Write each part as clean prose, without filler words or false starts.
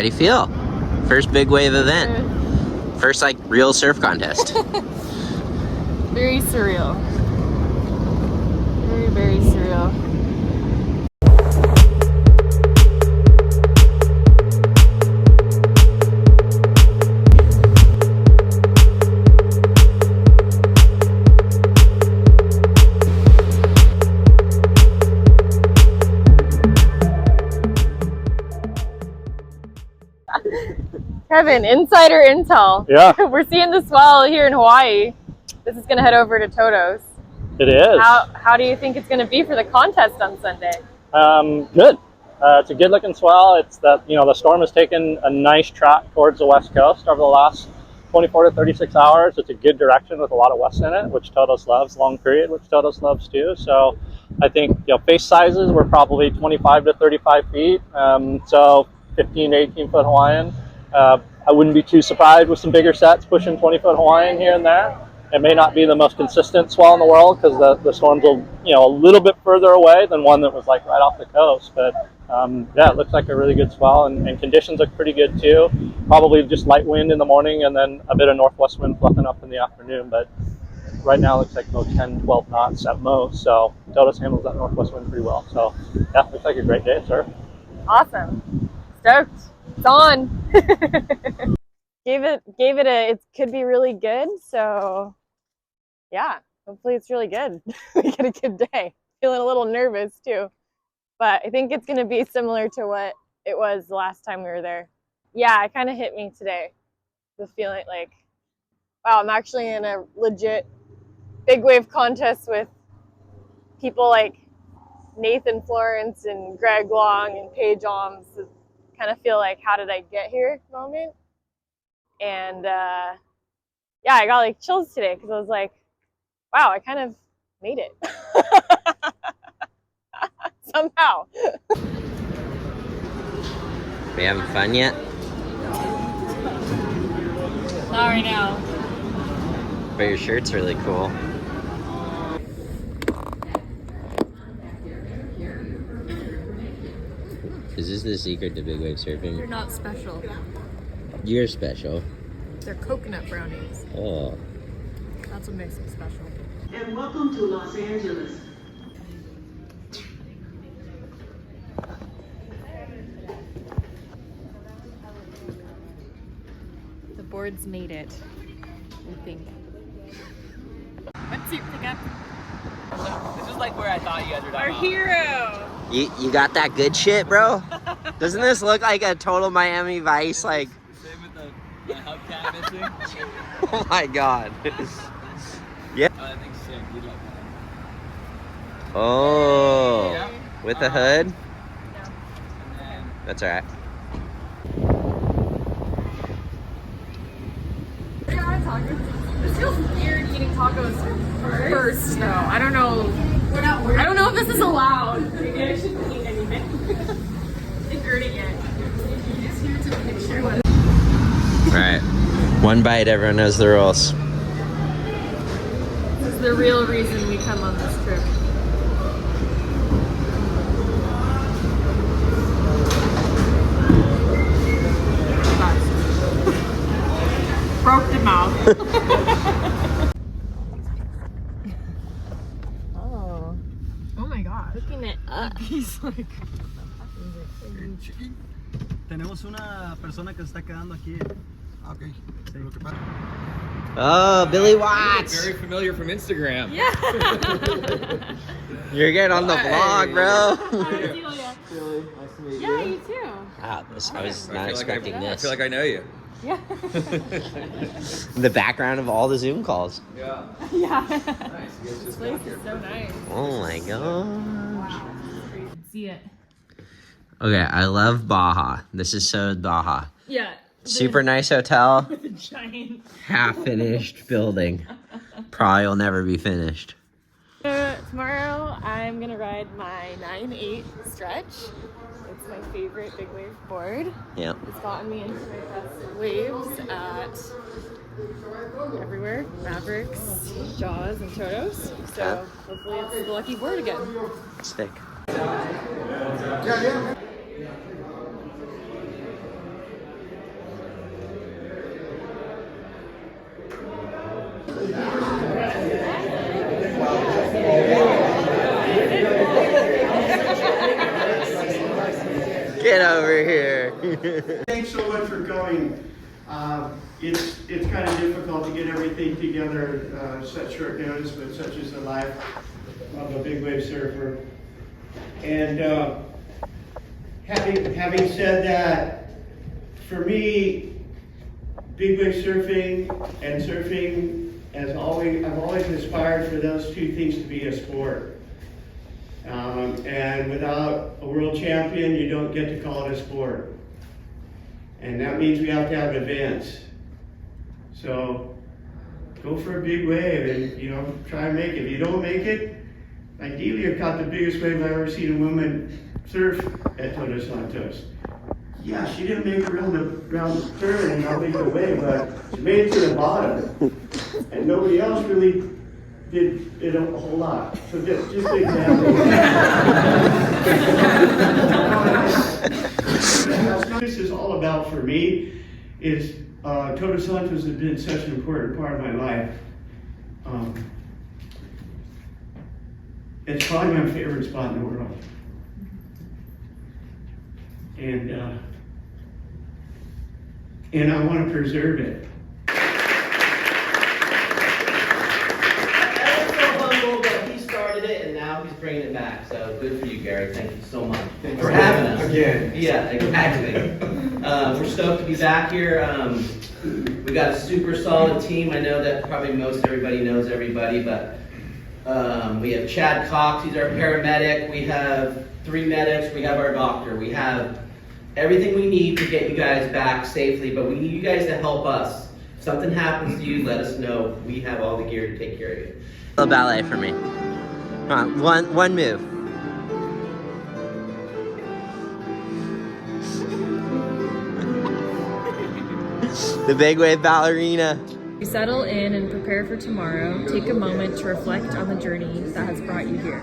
do you feel? First big wave event. First, like, real surf contest. Very surreal. Very, very surreal. Kevin, insider intel. Yeah. We're seeing the Swell here in Hawaii. This is going to head over to Todos. It is. How do you think it's going to be for the contest on Sunday? Good. It's a good looking swell. It's that, the storm has taken a nice track towards the west coast over the last 24 to 36 hours. It's a good direction with a lot of west in it, which Todos loves, long period, which Todos loves too. So I think, face sizes were probably 25 to 35 feet. So 15 to 18 foot Hawaiian. I wouldn't be too surprised with some bigger sets pushing 20 foot Hawaiian here and there. It may not be the most consistent swell in the world because the storm's a little bit further away than one that was like right off the coast. But yeah, it looks like a really good swell, and conditions look pretty good too. Probably just light wind in the morning and then a bit of northwest wind fluffing up in the afternoon. But right now it looks like about 10, 12 knots at most. So Todos handles that northwest wind pretty well. So yeah, looks like a great day, sir. Awesome. Stoked. It's on. Gave it it could be really good. So yeah, hopefully it's really good. We get a good day. Feeling a little nervous too, but I think it's going to be similar to what it was the last time we were there. Yeah, it kind of hit me today. The feeling like, wow, I'm actually in a legit big wave contest with people like Nathan Florence and Greg Long and Paige Alms. Kind of feel like, how did I get here moment. And yeah, I got like chills today because I was like, wow, I kind of made it. Somehow. Are you having fun yet? Not right now. But your shirt's really cool. Is this the secret to big wave surfing? You're not special. You're special. They're coconut brownies. Oh. That's what makes them special. And welcome to Los Angeles. The boards made it, I think. What's your pickup? This is like where I thought you guys were Our talking hero! You got that good shit, bro? Doesn't this look like a total Miami Vice, like... Same with the hubcap missing. Oh my god. Yeah. Oh, I think sick. You'd like that. Oh. Yeah. With the hood? No. And then That's alright. This feels weird eating tacos first though. I don't know. I don't know if this is allowed. Maybe I shouldn't eat anything. Inverting it. Just here to picture what. Alright. One bite, everyone knows the rules. This is the real reason we come on this trip. Broke the mouth. Oh. Oh my gosh. Looking it up. He's like. Tenemos una persona que se está quedando aquí. Okay. Oh, Billy Watts! very familiar from Instagram. Yeah. You're getting on the vlog, bro. Yeah, you too. Wow, I was not expecting I this. feel like I know you. Yeah. The background of all the Zoom calls. Yeah. Yeah. Nice. This place is so nice. Oh my gosh. See it. Okay, I love Baja. This is so Baja. Yeah. Super nice hotel. With a giant. Half finished building. Probably will never be finished. Tomorrow I'm gonna ride my 9/8 stretch. It's my favorite big wave board. Yep. It's gotten me into my best waves at everywhere. Mavericks, Jaws, and Todos. So hopefully it's the lucky board again. Sick. Get over here. Thanks so much for coming. It's kind of difficult to get everything together such short notice, but such is the life of a big wave surfer. And having said that, for me, big wave surfing and surfing I've always aspired for those two things to be a sport. And without a world champion, you don't get to call it a sport. And that means we have to have events. So go for a big wave and, you know, try and make it. If you don't make it, ideally I caught the biggest wave I've ever seen a woman surf at Todos Santos. Yeah, she didn't make it around the turn and not make the wave, but she made it to the bottom. And nobody else really did it a whole lot. So just an example. What this is all about for me is Todos Santos has been such an important part of my life. It's probably my favorite spot in the world. And I want to preserve it. I was so humble that he started it and now he's bringing it back. So good for you, Gary. Thank you so much for having us. Again. Yeah, exactly. We're stoked to be back here. We got a super solid team. I know that probably most everybody knows everybody, but we have Chad Cox. He's our paramedic. We have 3 medics. We have our doctor. We have everything we need to get you guys back safely, but we need you guys to help us. If something happens to you, let us know. We have all the gear to take care of you. A ballet for me. Come on, one move. The big wave ballerina. You settle in and prepare for tomorrow. Take a moment to reflect on the journey that has brought you here.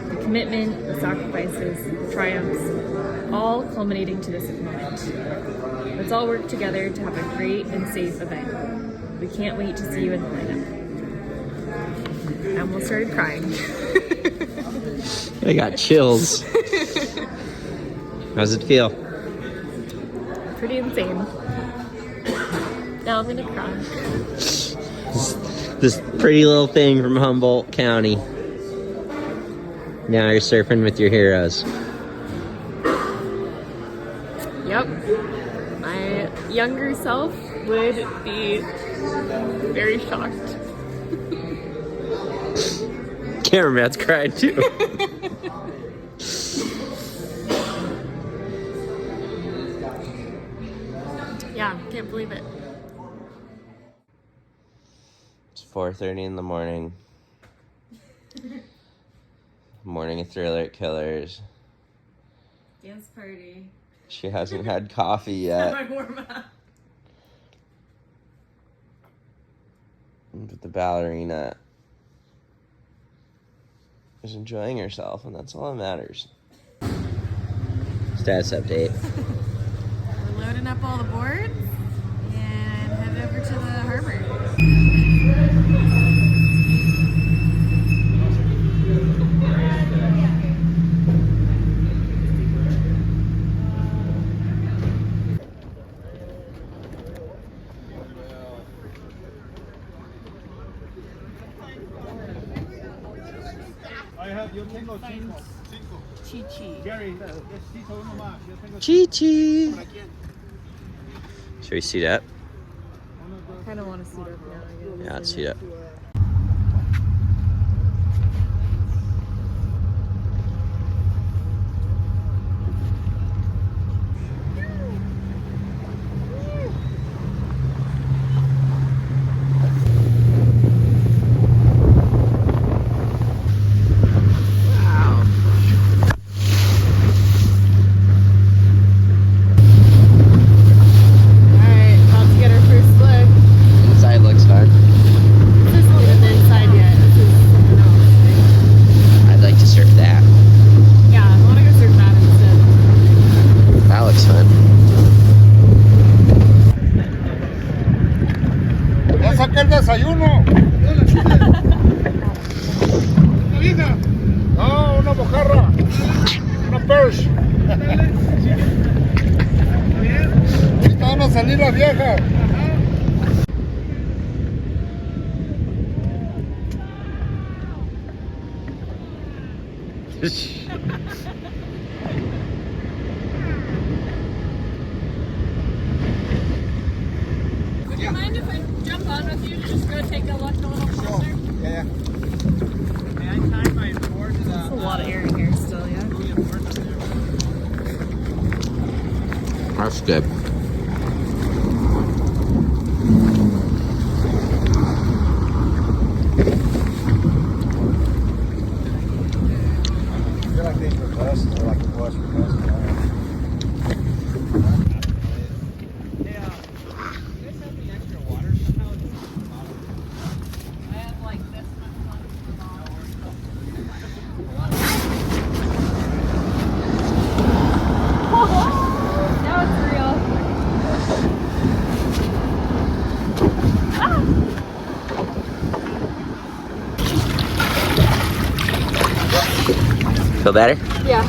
The commitment, the sacrifices, the triumphs, all culminating to this moment. Let's all work together to have a great and safe event. We can't wait to see you in the lineup. Emma started crying. I got chills. How's it feel? Pretty insane. Now I'm gonna cry. This pretty little thing from Humboldt County. Now you're surfing with your heroes. Yep. My younger self would be very shocked. Cameraman's cried too. Yeah, can't believe it. It's 4:30 in the morning. Morning of Thriller at Killers. Dance party. She hasn't had coffee yet. My warm up. But the ballerina is enjoying herself, and that's all that matters. Status update. We're loading up all the boards and headed over to the harbor. Chi-chi. Should we seat up? Kind of want to suit up now. Yeah, let's seat up. Inside looks fun. This isn't even the inside yet. This is something else. I'd like to surf that. Yeah, I want to go surf that instead. That looks fun. Ya saqué el desayuno. No, una mojarra. Una perch. Ahorita van a salir las viejas. Would you mind if I jump on with you to just go take a look a little closer? Yeah. There's a lot of air in here still, yeah. That's good. I feel like these were buses are like a bus for buses. I have like this much fun. Now it's real. Feel better? Yeah.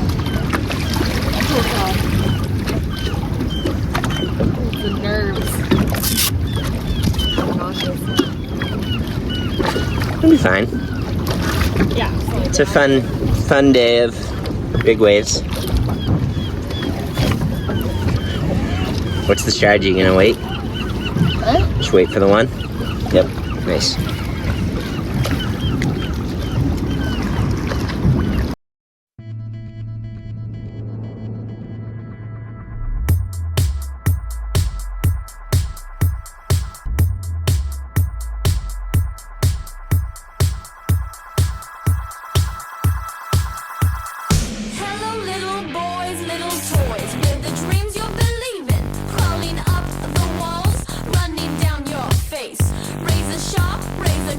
The nerves. It'll be fine. Yeah. It's a fun day of big waves. What's the strategy? You gonna wait? Huh? Just wait for the one? Yep. Nice. Hello, little boys, little toys, with the dreams you're believing, crawling up the walls, running down your face. Razor sharp, razor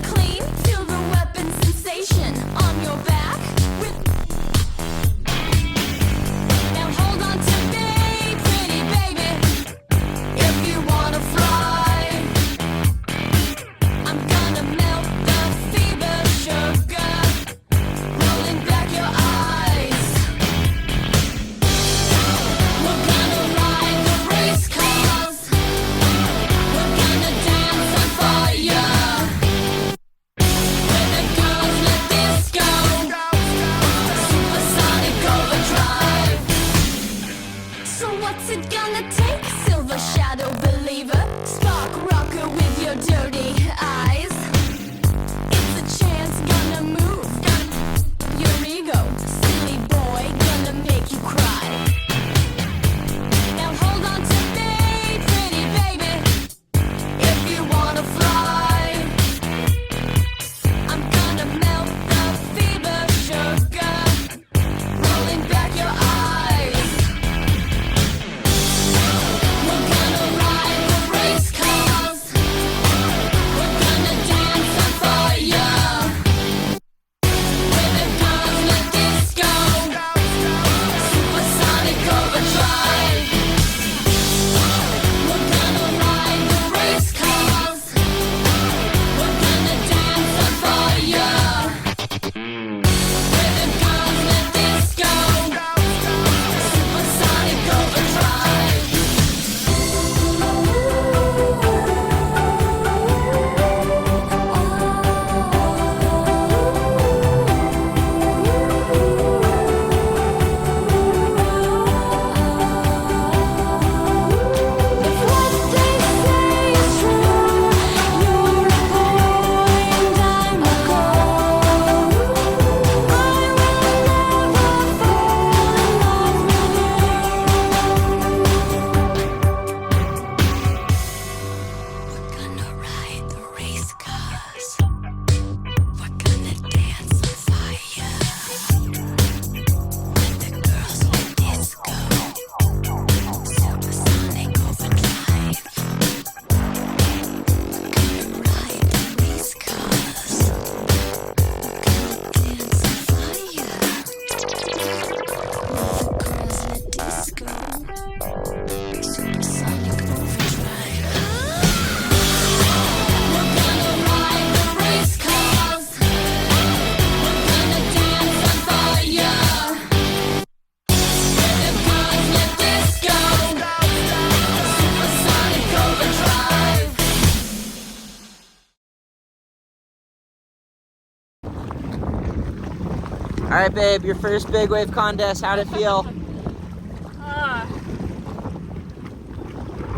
right, babe, your first big wave contest. How'd it feel?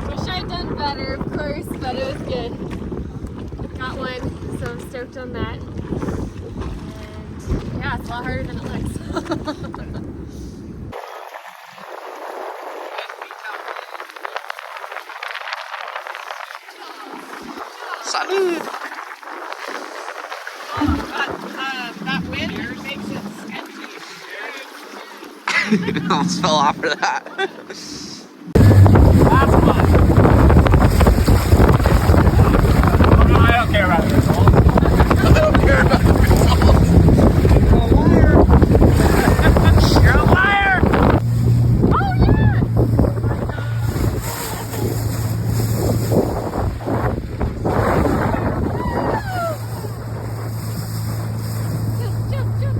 Wish I'd done better, of course, but it was good. Got one, so I'm stoked on that. And yeah, it's a lot harder than it looks. Salud! That wind makes it sketchy. Almost fell off for that. I don't care about the result. I don't care about the results. You're a liar! Oh yeah! Jump, jump, jump.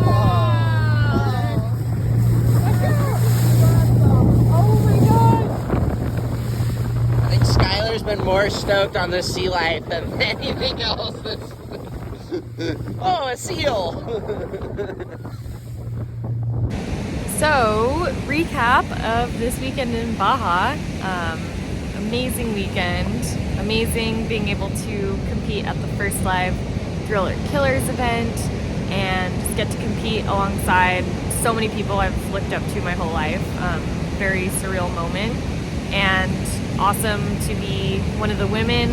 Wow! Oh my god! I think Skylar's been more stoked on this sea life than anything else. Oh, a seal! So, recap of this weekend in Baja. Amazing weekend. Amazing being able to compete at the first live Thriller Killers event and just get to compete alongside so many people I've looked up to my whole life. Very surreal moment and awesome to be one of the women.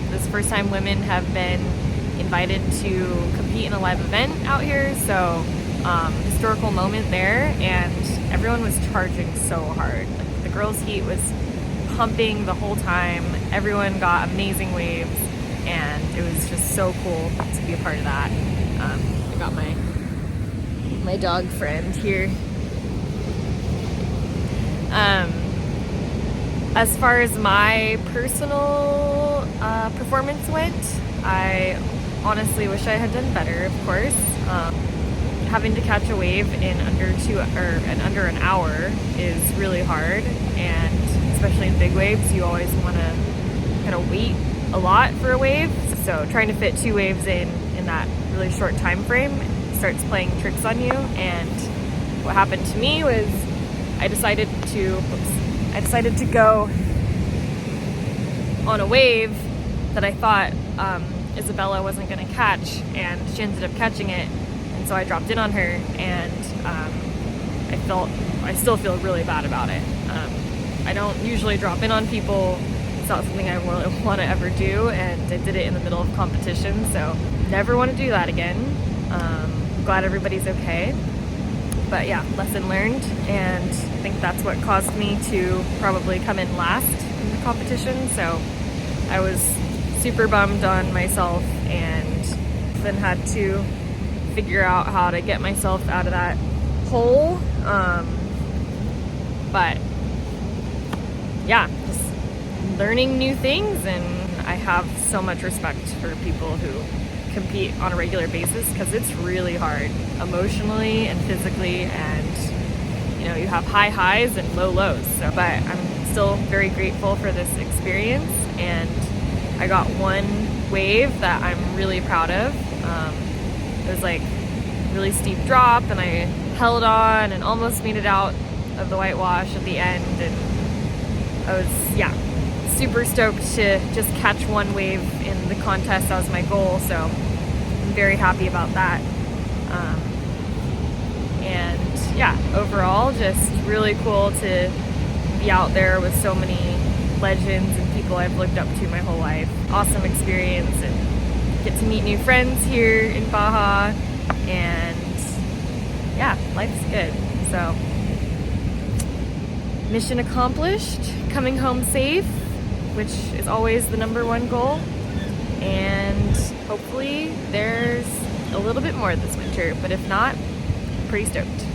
This is the first time women have been invited to compete in a live event out here, so historical moment there, and everyone was charging so hard. Like, the girls' heat was pumping the whole time. Everyone got amazing waves, and it was just so cool to be a part of that. I got my dog friend here. As far as my personal performance went, I honestly wish I had done better, of course. Having to catch a wave in under an hour is really hard, and especially in big waves, you always want to kind of wait a lot for a wave. So trying to fit 2 waves in that really short time frame starts playing tricks on you. And what happened to me was I decided to go on a wave that I thought Isabella wasn't going to catch, and she ended up catching it, and so I dropped in on her, and I still feel really bad about it. I don't usually drop in on people. It's not something I really want to ever do, and I did it in the middle of competition, so never want to do that again. Glad everybody's okay. But yeah, lesson learned, and I think that's what caused me to probably come in last in the competition, so I was super bummed on myself, and then had to figure out how to get myself out of that hole. But yeah, just learning new things, and I have so much respect for people who compete on a regular basis, because it's really hard emotionally and physically, and you have high highs and low lows. So, but I'm still very grateful for this experience, and I got one wave that I'm really proud of. It was like really steep drop, and I held on and almost made it out of the whitewash at the end, and I was super stoked to just catch one wave in the contest. That was my goal, so I'm very happy about that. And yeah, overall just really cool to be out there with so many legends and people I've looked up to my whole life. Awesome experience, and get to meet new friends here in Baja, and yeah, life's good. So mission accomplished, coming home safe, which is always the #1 goal, and hopefully there's a little bit more this winter, but if not, pretty stoked.